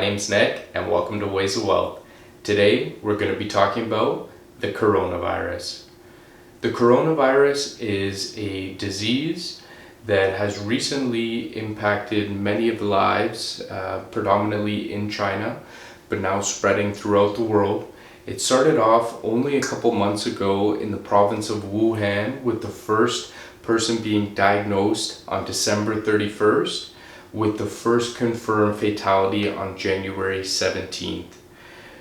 name's Nick and welcome to Ways of Wealth. Today we're going to be talking about the coronavirus. The coronavirus is a disease that has recently impacted many of the lives, predominantly in China, but now spreading throughout the world. It started off only a couple months ago in the province of Wuhan, with the first person being diagnosed on December 31st, with the first confirmed fatality on January 17th.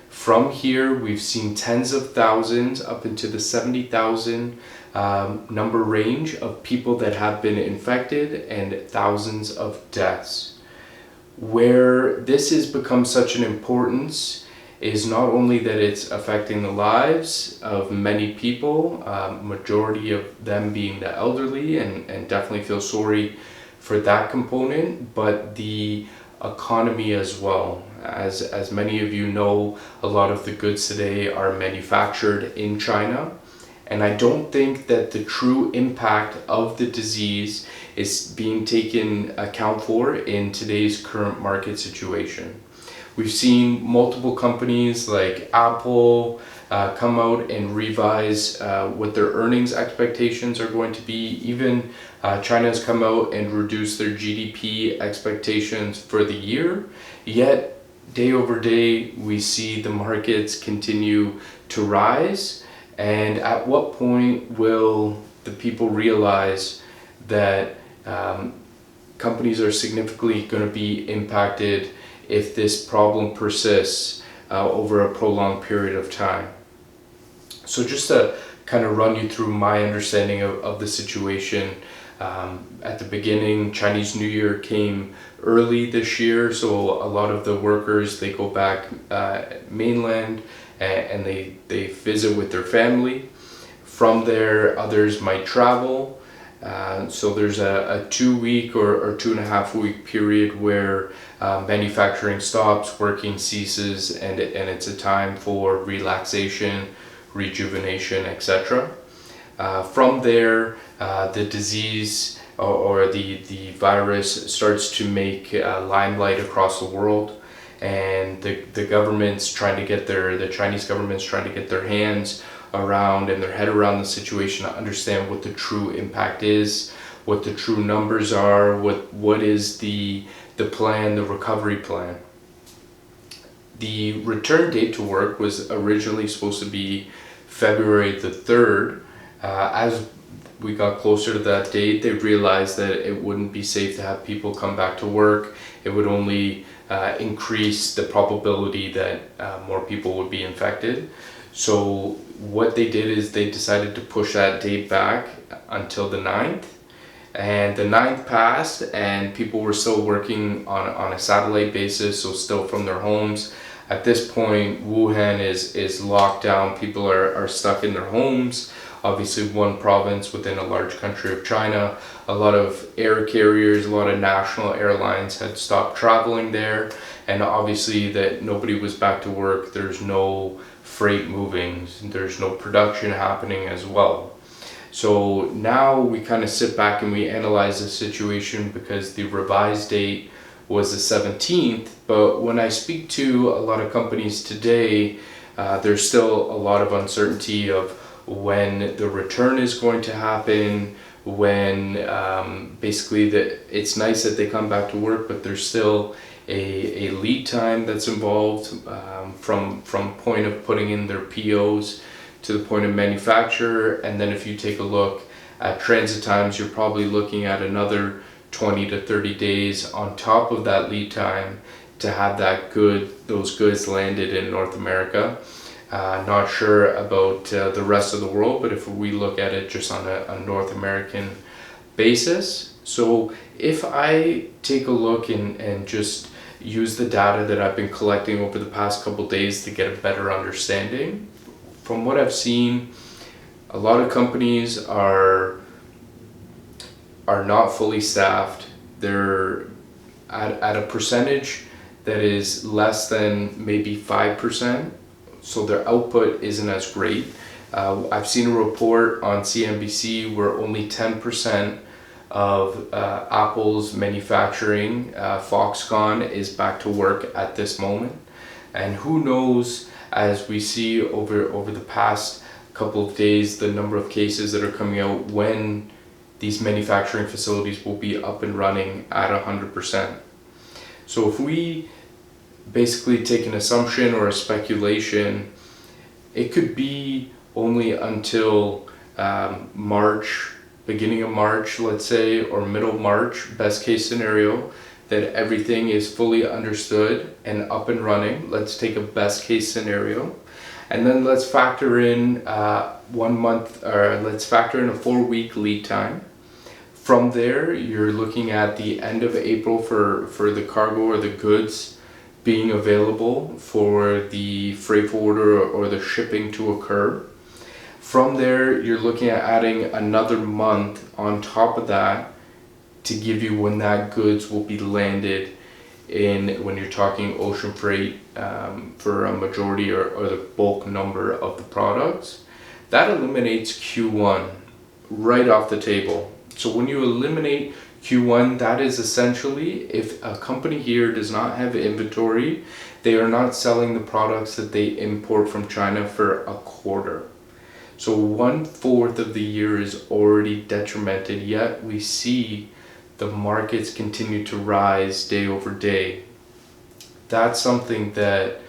From here, we've seen tens of thousands up into the 70,000 number range of people that have been infected and thousands of deaths. Where this has become such an importance is not only that it's affecting the lives of many people, majority of them being the elderly, and definitely feel sorry for that component, but the economy as well. As many of you know, a lot of the goods today are manufactured in China, and I don't think that the true impact of the disease is being taken account for in today's current market situation. We've seen multiple companies like Apple come out and revise what their earnings expectations are going to be. Even China's come out and reduced their GDP expectations for the year. Yet, day over day, we see the markets continue to rise. And at what point will the people realize that companies are significantly going to be impacted if this problem persists over a prolonged period of time? So just to kind of run you through my understanding of the situation, at the beginning, Chinese New Year came early this year, so a lot of the workers, they go back mainland and they visit with their family. From there, others might travel. So there's a 2-week or 2.5-week period where manufacturing stops, working ceases, and it's a time for relaxation, rejuvenation, etc. From there, the disease or the virus starts to make limelight across the world, and the government's trying to get the Chinese government's trying to get their hands around and their head around the situation to understand what the true impact is, what the true numbers are, what is the plan, the recovery plan. The return date to work was originally supposed to be February the 3rd. As we got closer to that date, they realized that it wouldn't be safe to have people come back to work. It would only increase the probability that more people would be infected. So what they did is they decided to push that date back until the 9th. And the 9th passed, and people were still working on a satellite basis, so still from their homes. At this point, Wuhan is locked down. People are stuck in their homes. Obviously, one province within a large country of China. A lot of air carriers, a lot of national airlines had stopped traveling there. And obviously that nobody was back to work. There's no freight moving. There's no production happening as well. So now we kind of sit back and we analyze the situation, because the revised date was the 17th. But when I speak to a lot of companies today, there's still a lot of uncertainty of when the return is going to happen, when basically it's nice that they come back to work, but there's still a lead time that's involved from point of putting in their POs to the point of manufacture. And then if you take a look at transit times, you're probably looking at another 20 to 30 days on top of that lead time to have those goods landed in North America. Not sure about the rest of the world, but if we look at it just on a North American basis. So if I take a look and just use the data that I've been collecting over the past couple days to get a better understanding, from what I've seen, a lot of companies are not fully staffed. They're at a percentage that is less than maybe 5%. So their output isn't as great. I've seen a report on CNBC where only 10% of Apple's manufacturing. Foxconn is back to work at this moment, and who knows, as we see over the past couple of days, the number of cases that are coming out, when these manufacturing facilities will be up and running at 100%. So if we basically take an assumption or a speculation, it could be only until March, beginning of March, let's say, or middle March, best case scenario, that everything is fully understood and up and running. Let's take a best case scenario. And then let's factor in 1 month, or let's factor in a 4-week lead time. From there, you're looking at the end of April for the cargo or the goods being available for the freight forwarder or the shipping to occur. From there, you're looking at adding another month on top of that to give you when that goods will be landed in, when you're talking ocean freight, for a majority or the bulk number of the products. That eliminates Q1 right off the table. So when you eliminate Q1, that is essentially, if a company here does not have inventory, they are not selling the products that they import from China for a quarter. So 1/4 of the year is already detrimented, yet we see the markets continue to rise day over day. That's something that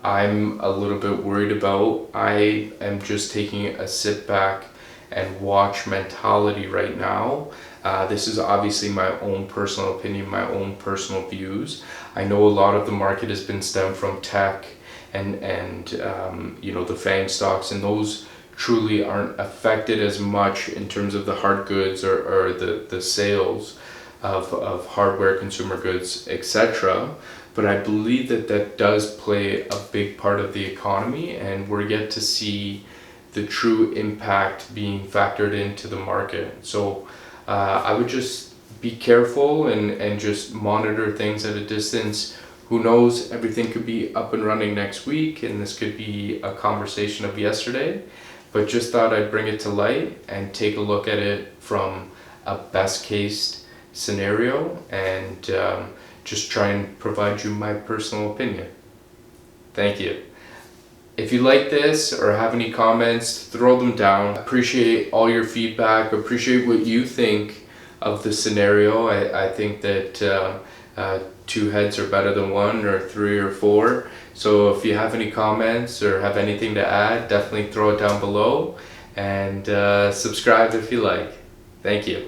I'm a little bit worried about. I am just taking a sit back and watch mentality right now. This is obviously my own personal opinion, my own personal views. I know a lot of the market has been stemmed from tech and you know, the FANG stocks, and those truly aren't affected as much in terms of the hard goods or the sales of hardware, consumer goods, etc. But I believe that does play a big part of the economy, and we're yet to see the true impact being factored into the market. So I would just be careful and just monitor things at a distance. Who knows, everything could be up and running next week, and this could be a conversation of yesterday. But just thought I'd bring it to light and take a look at it from a best case scenario, and just try and provide you my personal opinion. Thank you. If you like this or have any comments, throw them down. Appreciate all your feedback. Appreciate what you think of the scenario. I think that 2 heads are better than 1, or 3 or 4. So if you have any comments or have anything to add, definitely throw it down below, and subscribe if you like. Thank you.